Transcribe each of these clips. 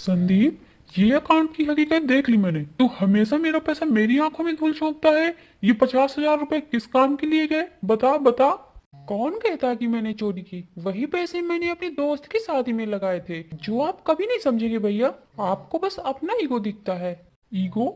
संदीप, ये अकाउंट की हकीकत देख ली मैंने। तू हमेशा मेरा पैसा मेरी आंखों में धूल झोंकता है। ये 50,000 रुपए किस काम के लिए गए? बता बता। कौन कहता है कि मैंने चोरी की? वही पैसे मैंने अपनी दोस्त की शादी में लगाए थे, जो आप कभी नहीं समझेंगे भैया। आपको बस अपना ईगो दिखता है। ईगो?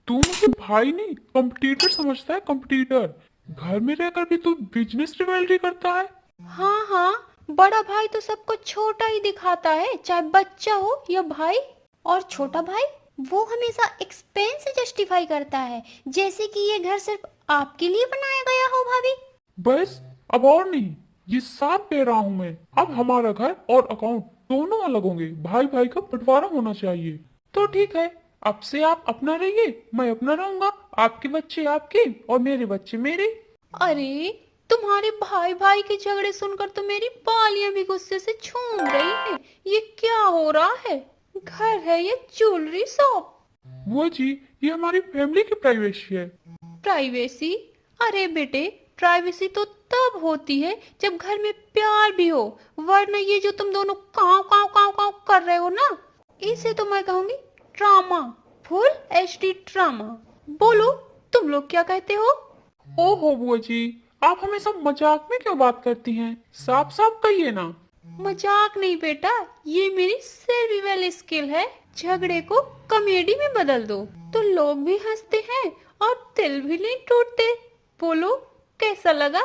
तू मुझे भाई नहीं, कंपटीटर समझता है, कंपटीटर। घर में रहकर भी तू बिजनेस रिवेलरी करता है। हाँ हाँ, बड़ा भाई तो सबको छोटा ही दिखाता है, चाहे बच्चा हो या भाई। और छोटा भाई वो हमेशा एक्सपेंस जस्टिफाई करता है, जैसे कि ये घर सिर्फ आपके लिए बनाया गया हो भाभी। बस, अब और नहीं। ये साफ कह रहा हूं मैं। अब हमारा घर और अकाउंट दोनों अलग होंगे। भाई भाई का बंटवारा होना चाहिए। तो ठीक है, अब से आप अपना रहिए, मैं अपना रहूंगा। आपके बच्चे आपके और मेरे बच्चे मेरे। अरे, तुम्हारे भाई भाई के झगड़े सुनकर तो मेरी बालियां भी गुस्से से झूम रही है। ये क्या हो रहा है? घर है या ज्वेलरी शॉप? वो जी, ये हमारी फैमिली की प्राइवेसी है। प्राइवेसी? अरे बेटे, प्राइवेसी तो तब होती है जब घर में प्यार भी हो, वरना ये जो तुम दोनों काव काव काव काव कर रहे हो ना, इसे तो मैं कहूंगी ड्रामा। Full HD drama. बोलो, तुम लोग क्या कहते हो? ओहो बुआ जी, आप हमेशा मजाक में क्यों बात करती हैं? साफ साफ कहिए ना। मजाक नहीं बेटा, ये मेरी सर्वाइवल स्किल है। झगड़े को कॉमेडी में बदल दो तो लोग भी हंसते हैं और दिल भी नहीं टूटते। बोलो, कैसा लगा?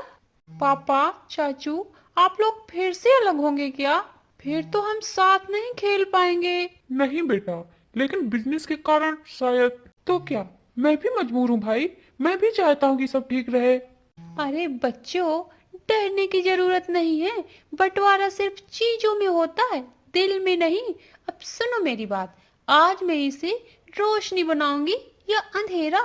पापा, चाचू, आप लोग फिर से अलग होंगे क्या? फिर तो हम साथ नहीं खेल पाएंगे। नहीं बेटा, लेकिन बिजनेस के कारण शायद। तो क्या, मैं भी मजबूर हूँ भाई। मैं भी चाहता हूँ कि सब ठीक रहे। अरे बच्चों, डरने की जरूरत नहीं है। बंटवारा सिर्फ चीजों में होता है, दिल में नहीं। अब सुनो मेरी बात, आज मैं इसे रोशनी बनाऊंगी या अंधेरा?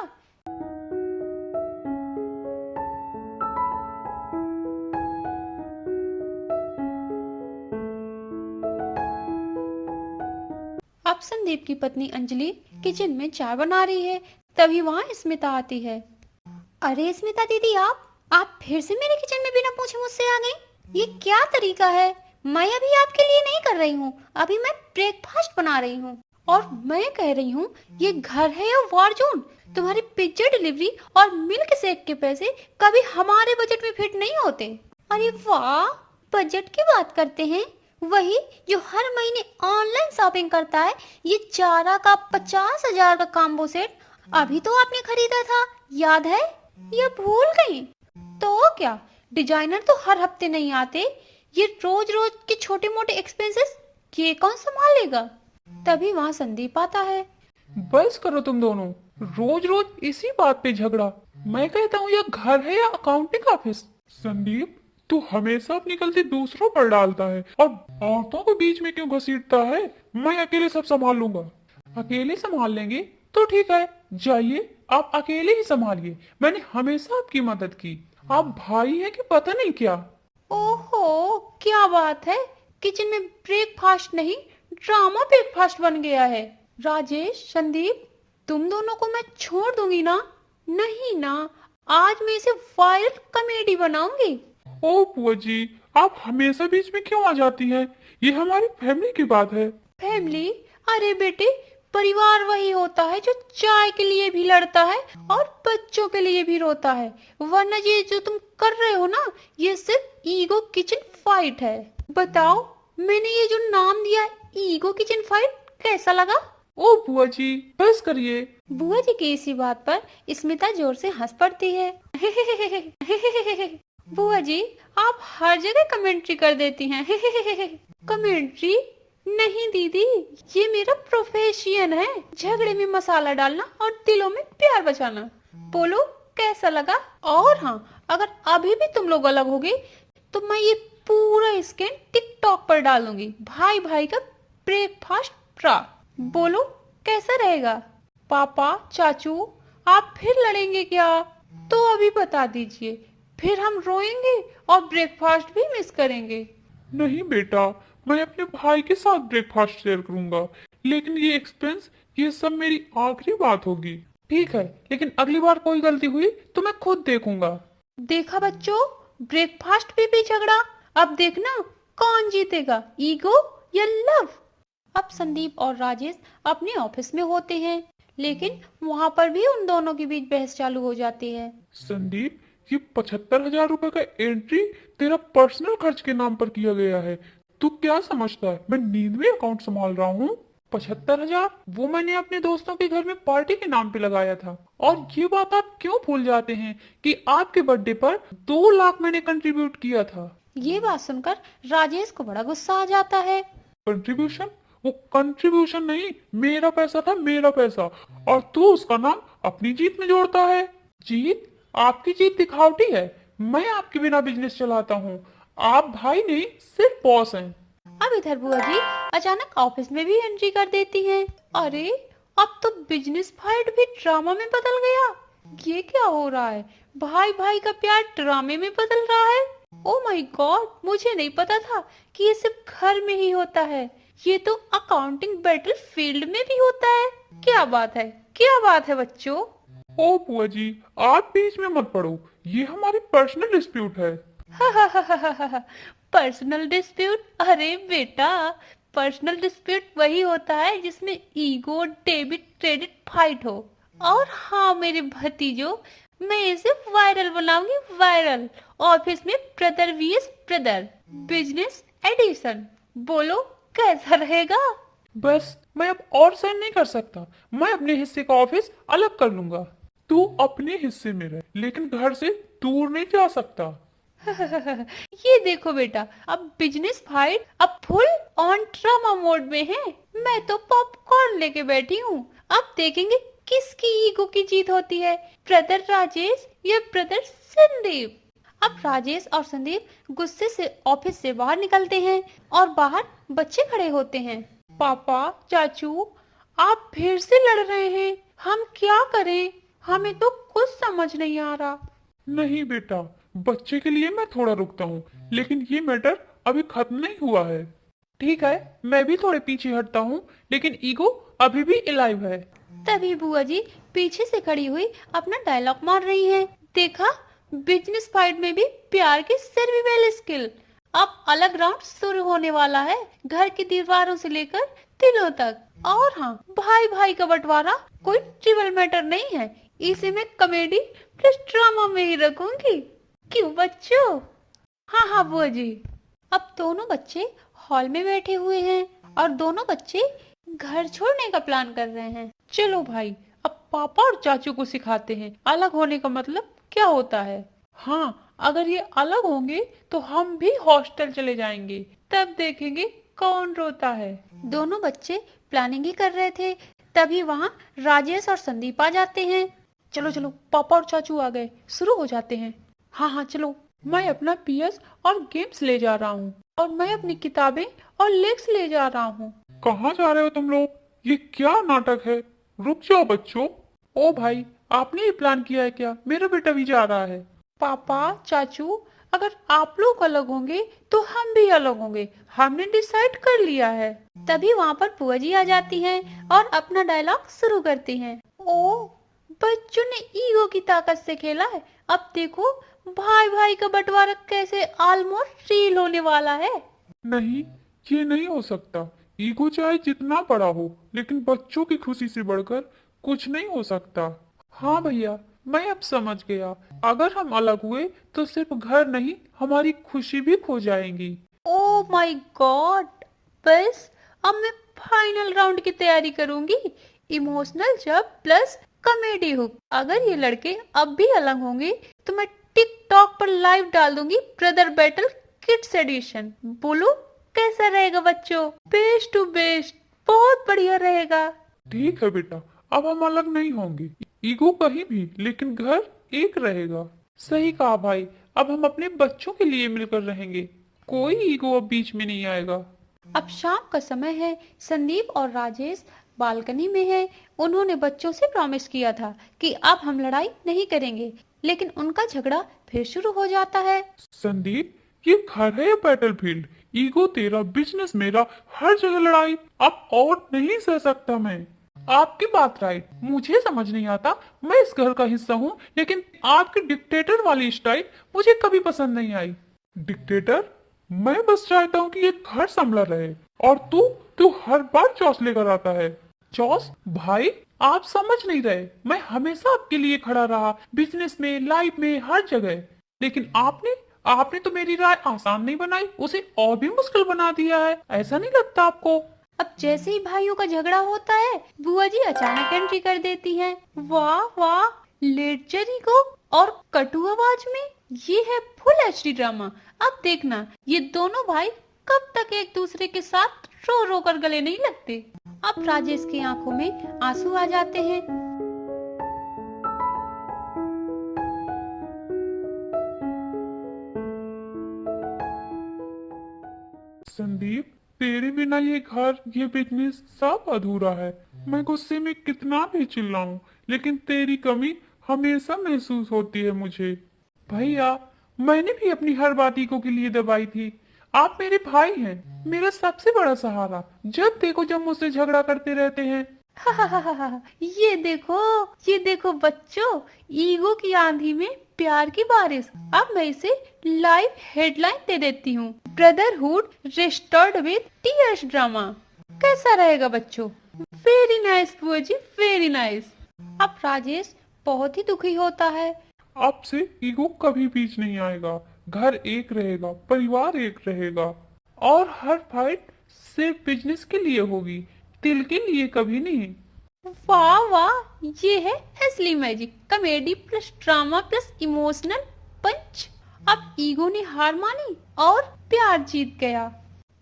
अब संदीप की पत्नी अंजलि किचन में चाय बना रही है, तभी वहां स्मिता आती है। अरे स्मिता दीदी, आप फिर से मेरे किचन में बिना पूछे मुझसे आ गई। ये क्या तरीका है? मैं अभी आपके लिए नहीं कर रही हूँ, अभी मैं ब्रेकफास्ट बना रही हूँ। और मैं कह रही हूँ, ये घर है या वॉर जोन? तुम्हारी पिज्जा डिलीवरी और मिल्क शेक के पैसे कभी हमारे बजट में फिट नहीं होते। अरे वाह, बजट की बात करते हैं, वही जो हर महीने ऑनलाइन शॉपिंग करता है। ये चारा का 50,000 का कॉम्बो सेट अभी तो आपने खरीदा था, याद है या भूल गई? तो क्या, डिजाइनर तो हर हफ्ते नहीं आते। ये रोज रोज के छोटे मोटे एक्सपेंसेस ये कौन संभालेगा? तभी वहां संदीप आता है। बस करो तुम दोनों, रोज रोज इसी बात पे झगड़ा। मैं कहता हूँ यह घर है या अकाउंटिंग ऑफिस? संदीप, तू हमेशा अपनी गलती दूसरों पर डालता है और औरतों को बीच में क्यों घसीटता है? मैं अकेले सब संभाल लूंगा। अकेले संभाल लेंगे तो ठीक है, जाइए आप अकेले ही संभालिए। मैंने हमेशा आपकी मदद की। आप भाई हैं कि पता नहीं क्या। ओहो, क्या बात है, किचन में ब्रेकफास्ट नहीं ड्रामा ब्रेकफास्ट बन गया है। राजेश, संदीप, तुम दोनों को मैं छोड़ दूंगी ना? नहीं ना, आज मैं इसे वायरल कॉमेडी बनाऊंगी। ओ बुआ जी, आप हमेशा बीच में क्यों आ जाती हैं? ये हमारी फैमिली की बात है। फैमिली? अरे बेटे, परिवार वही होता है जो चाय के लिए भी लड़ता है और बच्चों के लिए भी रोता है। वरना ये जो तुम कर रहे हो ना, ये सिर्फ ईगो किचन फाइट है। बताओ, मैंने ये जो नाम दिया ईगो किचन फाइट, कैसा लगा? ओ बुआ जी, बस करिए। बुआ जी की इसी बात पर स्मिता जोर से हंस पड़ती है। बुआ जी, आप हर जगह कमेंट्री कर देती हैं। कमेंट्री नहीं दीदी, ये मेरा प्रोफेशन है, झगड़े में मसाला डालना और दिलों में प्यार बचाना। बोलो, कैसा लगा? और हाँ, अगर अभी भी तुम लोग अलग होगे तो मैं ये पूरा स्कैन टिकटॉक पर डालूंगी, भाई भाई का ब्रेकफास्ट ट्रा। बोलो, कैसा रहेगा? पापा, चाचू, आप फिर लड़ेंगे क्या? तो अभी बता दीजिए, फिर हम रोएंगे और ब्रेकफास्ट भी मिस करेंगे। नहीं बेटा, मैं अपने भाई के साथ ब्रेकफास्ट शेयर करूंगा। लेकिन ये एक्सपेंस, ये सब मेरी आखिरी बात होगी। ठीक है, लेकिन अगली बार कोई गलती हुई तो मैं खुद देखूंगा। देखा बच्चों, ब्रेकफास्ट पे भी झगड़ा। अब देखना कौन जीतेगा, ईगो या लव। अब संदीप और राजेश अपने ऑफिस में होते हैं, लेकिन वहां पर भी उन दोनों के बीच बहस चालू हो जाती है। संदीप, ये 75,000 रुपए का एंट्री तेरा पर्सनल खर्च के नाम पर किया गया है। तू क्या समझता है मैं नींद में अकाउंट संभाल रहा हूँ? 75,000 वो मैंने अपने दोस्तों के घर में पार्टी के नाम पे लगाया था। और ये बात आप क्यों भूल जाते हैं कि आपके बर्थडे पर 2 लाख मैंने कंट्रीब्यूट किया था। ये बात सुनकर राजेश को बड़ा गुस्सा आ जाता है। कंट्रीब्यूशन? वो कंट्रीब्यूशन नहीं, मेरा पैसा था, मेरा पैसा। और तू उसका नाम अपनी जीत में जोड़ता है। जीत? आपकी जीत दिखावटी है। मैं आपके बिना बिजनेस चलाता हूँ। आप भाई नहीं, सिर्फ बॉस हैं। अब इधर बुआ जी अचानक ऑफिस में भी एंट्री कर देती हैं। अरे, अब तो बिजनेस फाइट भी ड्रामा में बदल गया। ये क्या हो रहा है? भाई भाई का प्यार ड्रामे में बदल रहा है। ओ माय गॉड, मुझे नहीं पता था कि ये सिर्फ घर में ही होता है। ये तो अकाउंटिंग बैटल फील्ड में भी होता है। क्या बात है, क्या बात है बच्चों। ओ बुआ जी, आप बीच में मत पड़ो। ये हमारी पर्सनल डिस्प्यूट है। Personal dispute? अरे बेटा, पर्सनल डिस्प्यूट वही होता है जिसमें ईगो, डेबिट, क्रेडिट फाइट हो। और हाँ मेरे भतीजों, मैं इसे वायरल बनाऊंगी, वायरल। ऑफिस में brother vs brother, business edition. बोलो कैसा रहेगा? बस मैं अब और सहन नहीं कर सकता। मैं अपने हिस्से का ऑफिस अलग कर लूंगा। तू अपने हिस्से में रह, लेकिन घर से दूर नहीं जा सकता। ये देखो बेटा, अब बिजनेस फाइट अब फुल ऑन ड्रामा मोड में है। मैं तो पॉपकॉर्न लेके बैठी हूँ। अब देखेंगे किसकी ईगो की जीत होती है, ब्रदर राजेश या ब्रदर संदीप। अब राजेश और संदीप गुस्से से ऑफिस से बाहर निकलते हैं और बाहर बच्चे खड़े होते हैं। पापा, चाचू, आप फिर से लड़ रहे हैं। हम क्या करें? हमें तो कुछ समझ नहीं आ रहा। नहीं बेटा, बच्चे के लिए मैं थोड़ा रुकता हूँ, लेकिन ये मैटर अभी खत्म नहीं हुआ है। ठीक है, मैं भी थोड़े पीछे हटता हूँ, लेकिन ईगो अभी भी अलाइव है। तभी बुआ जी पीछे से खड़ी हुई अपना डायलॉग मार रही हैं। देखा, बिजनेस फाइट में भी प्यार की सर्वाइवल स्किल। अब अलग राउंड शुरू होने वाला है, घर की दीवारों से लेकर दिलों तक। और हाँ, भाई भाई का बंटवारा कोई ट्रिवियल मैटर नहीं है। इसे मैं कॉमेडी प्लस ड्रामा में ही रखूंगी। क्यों बच्चों? हाँ हाँ बुआ जी। अब दोनों बच्चे हॉल में बैठे हुए हैं और दोनों बच्चे घर छोड़ने का प्लान कर रहे हैं। चलो भाई, अब पापा और चाचू को सिखाते हैं अलग होने का मतलब क्या होता है। हाँ, अगर ये अलग होंगे तो हम भी हॉस्टल चले जाएंगे, तब देखेंगे कौन रोता है। दोनों बच्चे प्लानिंग ही कर रहे थे, तभी वहाँ राजेश और संदीप आ जाते हैं। चलो चलो, पापा और चाचू आ गए, शुरू हो जाते हैं। हाँ हाँ चलो, मैं अपना पीएस और गेम्स ले जा रहा हूँ, और मैं अपनी किताबें और लेक्स ले जा रहा हूँ। कहाँ जा रहे हो तुम लोग? ये क्या नाटक है? रुक जाओ बच्चों। ओ भाई, आपने ये प्लान किया है क्या? मेरा बेटा भी जा रहा है। पापा, चाचू, अगर आप लोग अलग होंगे तो हम भी अलग होंगे, हमने डिसाइड कर लिया है। तभी वहाँ पर बुआ जी आ जाती हैं और अपना डायलॉग शुरू करती हैं। ओ, बच्चों ने ईगो की ताकत से खेला है। अब देखो भाई भाई का बंटवारा कैसे ऑलमोस्ट रियल होने वाला है। नहीं, ये नहीं हो सकता। ईगो चाहे जितना बड़ा हो, लेकिन बच्चों की खुशी से बढ़कर कुछ नहीं हो सकता। हाँ भैया, मैं अब समझ गया। अगर हम अलग हुए तो सिर्फ घर नहीं, हमारी खुशी भी खो जाएंगी। ओ माय गॉड, बस अब मैं फाइनल राउंड की तैयारी करूंगी। इमोशनल जब प्लस कॉमेडी हुक। अगर ये लड़के अब भी अलग होंगे तो मैं टिकटॉक पर लाइव डाल दूंगी ब्रदर बैटल किड्स एडिशन। बोलो कैसा रहेगा बच्चों? बेस्ट टू बेस्ट, बहुत बढ़िया रहेगा। ठीक है बेटा, अब हम अलग नहीं होंगे। ईगो कहीं भी, लेकिन घर एक रहेगा। सही कहा भाई, अब हम अपने बच्चों के लिए मिलकर रहेंगे। कोई ईगो अब बीच में नहीं आएगा। अब शाम का समय है। संदीप और राजेश बालकनी में है। उन्होंने बच्चों से प्रॉमिस किया था कि अब हम लड़ाई नहीं करेंगे, लेकिन उनका झगड़ा फिर शुरू हो जाता है। संदीप, ये घर है या बैटलफील्ड? ईगो तेरा, बिजनेस मेरा, हर जगह लड़ाई। अब और नहीं सह सकता मैं। आपकी बात राइट, मुझे समझ नहीं आता। मैं इस घर का हिस्सा हूँ, लेकिन आपकी डिक्टेटर वाली स्टाइल मुझे कभी पसंद नहीं आई। डिक्टेटर? मैं बस चाहता हूँ कि ये घर संभला रहे, और तू तू हर बार चौस लेकर आता है। चौस भाई, आप समझ नहीं रहे, मैं हमेशा आपके लिए खड़ा रहा, बिजनेस में, लाइफ में, हर जगह। लेकिन आपने आपने तो मेरी राय आसान नहीं बनाई, उसे और भी मुश्किल बना दिया है। ऐसा नहीं लगता आपको? अब जैसे ही भाइयों का झगड़ा होता है, बुआ जी अचानक एंट्री कर देती हैं। वाह वाह, लेटचरी को और कटु आवाज में, ये है फुल एचडी ड्रामा। अब देखना, ये दोनों भाई कब तक एक दूसरे के साथ रो रो कर गले नहीं लगते। अब राजेश की आंखों में आंसू आ जाते हैं। संदीप, तेरे बिना ये घर, ये बिजनेस सब अधूरा है। मैं गुस्से में कितना भी चिल्लाऊं, लेकिन तेरी कमी हमेशा महसूस होती है मुझे। भैया, मैंने भी अपनी हर बात ईगो के लिए दबाई थी। आप मेरे भाई हैं, मेरा सबसे बड़ा सहारा। जब देखो जब मुझसे झगड़ा करते रहते हैं। ये देखो बच्चों, ईगो की आंधी में प्यार की बारिश। अब मैं इसे लाइव हेडलाइन दे देती हूँ, brotherhood restored with TS drama. कैसा रहेगा बच्चों? वेरी नाइस बुआ जी, वेरी नाइस। अब राजेश बहुत ही दुखी होता है। अब से ईगो कभी बीच नहीं आएगा। घर एक रहेगा, परिवार एक रहेगा, और हर फाइट सिर्फ बिजनेस के लिए होगी, दिल के लिए कभी नहीं। वाह वाह, ये है असली magic, comedy plus drama plus emotional punch. अब ईगो ने हार मानी और प्यार जीत गया।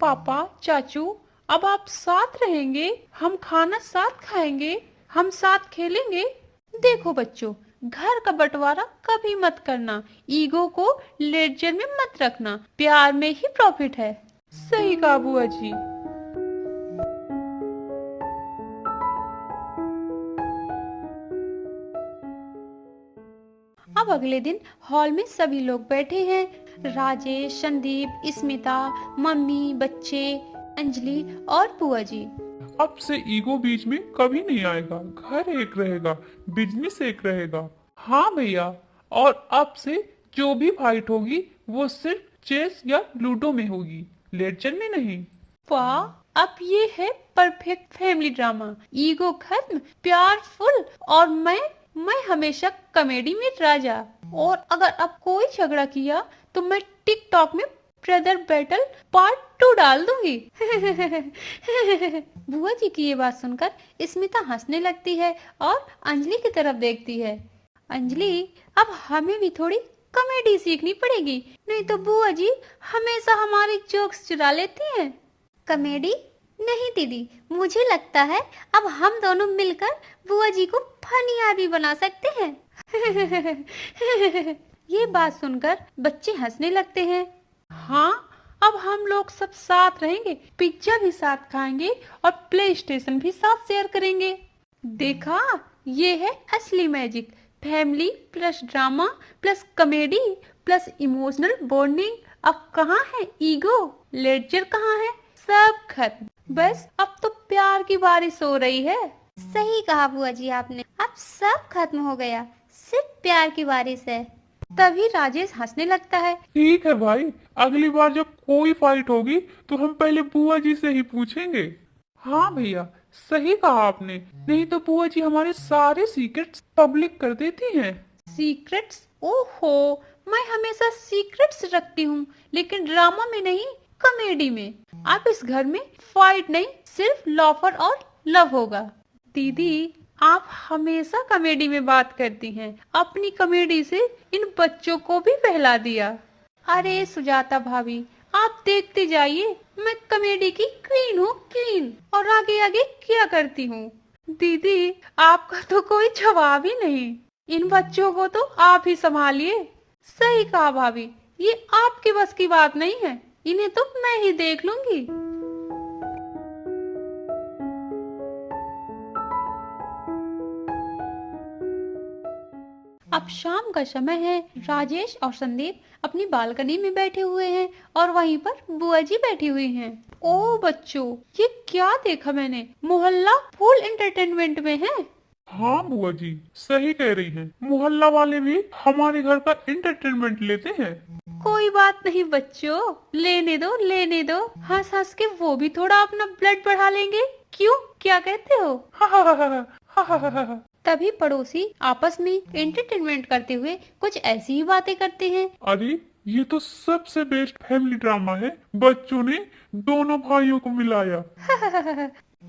पापा, चाचू, अब आप साथ रहेंगे, हम खाना साथ खाएंगे, हम साथ खेलेंगे। देखो बच्चों, घर का बंटवारा कभी मत करना, ईगो को लेडजर में मत रखना, प्यार में ही प्रॉफिट है। सही कहा बुआ जी। अब अगले दिन हॉल में सभी लोग बैठे हैं। राजेश, संदीप, स्मिता, मम्मी, बच्चे, अंजलि और बुआ जी। अब से ईगो बीच में कभी नहीं आएगा, घर एक रहेगा, बिजनेस एक रहेगा। हाँ भैया, और अब से जो भी फाइट होगी वो सिर्फ चेस या लूडो में होगी, लेडचर में नहीं। वाह, अब ये है परफेक्ट फैमिली ड्रामा। ईगो खत्म, प्यार फुल, और मैं हमेशा कॉमेडी में राजा। और अगर अब कोई झगड़ा किया तो मैं टिकटॉक में ब्रदर बैटल पार्ट 2 डाल दूंगी। बुआ जी की ये बात सुनकर स्मिता हंसने लगती है और अंजलि की तरफ देखती है। अंजलि, अब हमें भी थोड़ी कॉमेडी सीखनी पड़ेगी, नहीं तो बुआ जी हमेशा हमारे जोक्स चुरा लेती हैं। कॉमेडी नहीं दीदी, मुझे लगता है अब हम दोनों मिलकर बुआ जी को फनी भी बना सकते हैं। ये बात सुनकर बच्चे हंसने लगते हैं। हाँ, अब हम लोग सब साथ रहेंगे, पिज्जा भी साथ खाएंगे और प्ले स्टेशन भी साथ शेयर करेंगे। देखा, ये है असली magic, family plus drama plus comedy plus emotional bonding. अब कहाँ है ईगो, लेडजर कहाँ है, सब खत्म। बस अब तो प्यार की बारिश हो रही है। सही कहा बुआ जी आपने, अब सब खत्म हो गया, सिर्फ प्यार की बारिश है। तभी राजेश हंसने लगता है। ठीक है भाई, अगली बार जब कोई फाइट होगी तो हम पहले बुआ जी से ही पूछेंगे। हाँ भैया, सही कहा आपने, नहीं तो बुआ जी हमारे सारे सीक्रेट्स पब्लिक कर देती हैं। सीक्रेट्स? ओहो, मैं हमेशा सीक्रेट्स रखती हूँ, लेकिन ड्रामा में नहीं, कॉमेडी में। अब इस घर में फाइट नहीं, सिर्फ लॉफर और लव होगा। दीदी, आप हमेशा कॉमेडी में बात करती हैं, अपनी कॉमेडी से इन बच्चों को भी बहला दिया। अरे सुजाता भाभी, आप देखते जाइए, मैं कॉमेडी की क्वीन हूँ, क्वीन, और आगे आगे क्या करती हूँ। दीदी, आपका तो कोई जवाब ही नहीं, इन बच्चों को तो आप ही संभालिए। सही कहा भाभी, ये आपके बस की बात नहीं है, इन्हें तो मैं ही देख लूंगी। अब शाम का समय है। राजेश और संदीप अपनी बालकनी में बैठे हुए हैं और वहीं पर बुआ जी बैठी हुई हैं। ओ बच्चों, ये क्या देखा मैंने, मोहल्ला फुल एंटरटेनमेंट में है। हाँ बुआ जी, सही कह रही हैं, मोहल्ला वाले भी हमारे घर का एंटरटेनमेंट लेते हैं। कोई बात नहीं बच्चों, लेने दो, हंस हंस के वो भी थोड़ा अपना ब्लड बढ़ा लेंगे। क्यों, क्या कहते हो? तभी पड़ोसी आपस में एंटरटेनमेंट करते हुए कुछ ऐसी ही बातें करते हैं। अरे ये तो सबसे बेस्ट फैमिली ड्रामा है, बच्चों ने दोनों भाइयों को मिलाया।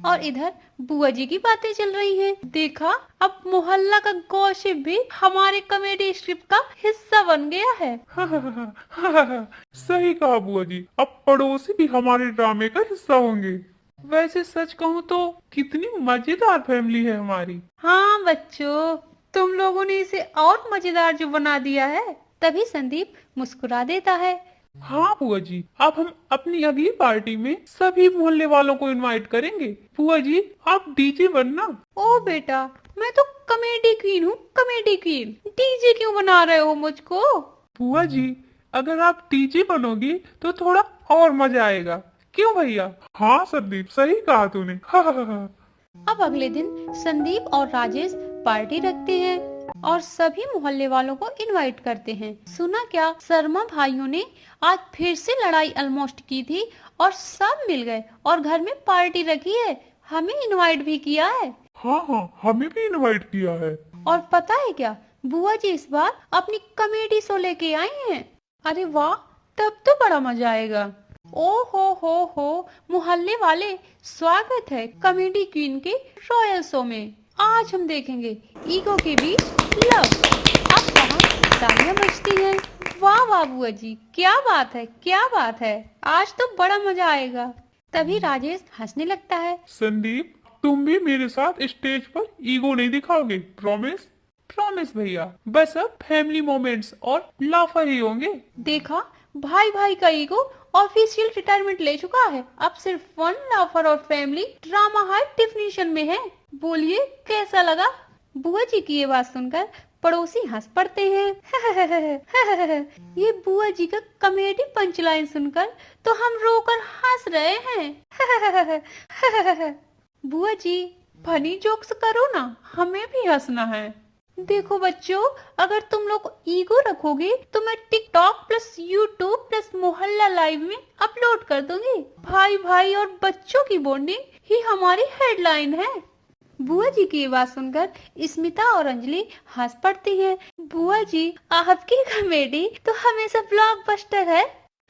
और इधर बुआ जी की बातें चल रही हैं। देखा, अब मोहल्ला का गॉसिप भी हमारे कॉमेडी स्क्रिप्ट का हिस्सा बन गया है। सही कहा बुआ जी, अब पड़ोसी भी हमारे ड्रामे का हिस्सा होंगे। वैसे सच कहूँ तो कितनी मजेदार फैमिली है हमारी। हाँ बच्चों, तुम लोगों ने इसे और मजेदार जो बना दिया है। तभी संदीप मुस्कुरा देता है। हाँ बुआ जी, अब हम अपनी अगली पार्टी में सभी मोहल्ले वालों को इनवाइट करेंगे। बुआ जी आप डीजे बनना। ओ बेटा, मैं तो कॉमेडी क्वीन हूँ, कॉमेडी क्वीन। डीजे क्यों बना रहे हो मुझको? बुआ जी अगर आप डीजे बनोगी तो थोड़ा और मजा आएगा, क्यों भैया? हाँ संदीप सही कहा तूने। अब अगले दिन संदीप और राजेश पार्टी रखते हैं और सभी मोहल्ले वालों को इनवाइट करते हैं। सुना क्या, शर्मा भाइयों ने आज फिर से लड़ाई ऑलमोस्ट की थी और सब मिल गए और घर में पार्टी रखी है। हमें इनवाइट भी किया है। हाँ हमें भी इनवाइट किया है। और पता है क्या, बुआ जी इस बार अपनी कॉमेडी शो लेके आई हैं। अरे वाह, तब तो बड़ा मजा आएगा। ओ हो, मोहल्ले वाले, स्वागत है कॉमेडी क्वीन के रॉयल शो में। आज हम देखेंगे ईगो के बीच लव। अब कहाँ तालियां बजती हैं। वाह वाह बुआ जी, क्या बात है, क्या बात है, आज तो बड़ा मजा आएगा। तभी राजेश हंसने लगता है। संदीप तुम भी मेरे साथ स्टेज पर ईगो नहीं दिखाओगे, प्रॉमिस? प्रॉमिस भैया, बस अब फैमिली मोमेंट्स और लाफर ही होंगे। देखा, भाई भाई का ईगो ऑफिशियल रिटायरमेंट ले चुका है। अब सिर्फ फन, लाफर और फैमिली ड्रामा हाई डेफिनेशन में है। बोलिए कैसा लगा? बुआ जी की ये बात सुनकर पड़ोसी हंस पड़ते हैं। ये बुआ जी का कॉमेडी पंचलाइन सुनकर तो हम रोकर हंस रहे हैं। बुआ जी फनी जोक्स करो ना, हमें भी हंसना है। देखो बच्चों, अगर तुम लोग ईगो रखोगे तो मैं टिकटॉक प्लस यूट्यूब प्लस मोहल्ला लाइव में अपलोड कर दूंगी। भाई भाई और बच्चों की बॉन्डिंग ही हमारी हेडलाइन है। बुआ जी की बात सुनकर स्मिता और अंजलि हंस पड़ती है। बुआ जी आपकी कॉमेडी तो हमेशा ब्लॉकबस्टर है।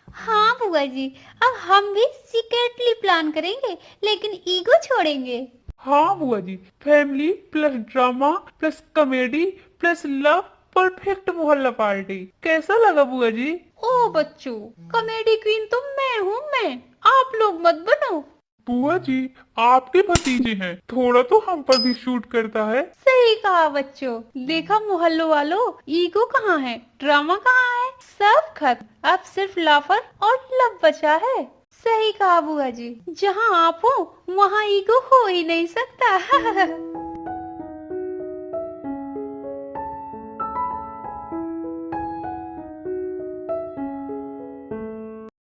हाँ बुआ जी, अब हम भी सीक्रेटली प्लान करेंगे, लेकिन ईगो छोड़ेंगे। हाँ बुआ जी, family plus drama plus comedy plus love, perfect मोहल्ला पार्टी। कैसा लगा बुआ जी? ओ बच्चों, कॉमेडी क्वीन तो मैं हूँ, मैं, आप लोग मत बनो। बुआ जी आपके भतीजे हैं, थोड़ा तो हम पर भी शूट करता है। सही कहा बच्चों। देखा मोहल्लों वालों, ईगो कहाँ है, ड्रामा कहाँ है, सब खत्म। अब सिर्फ लाफर और लव बचा है। सही कहा बुआ जी, जहाँ आप हो वहाँ ईगो हो ही नहीं सकता।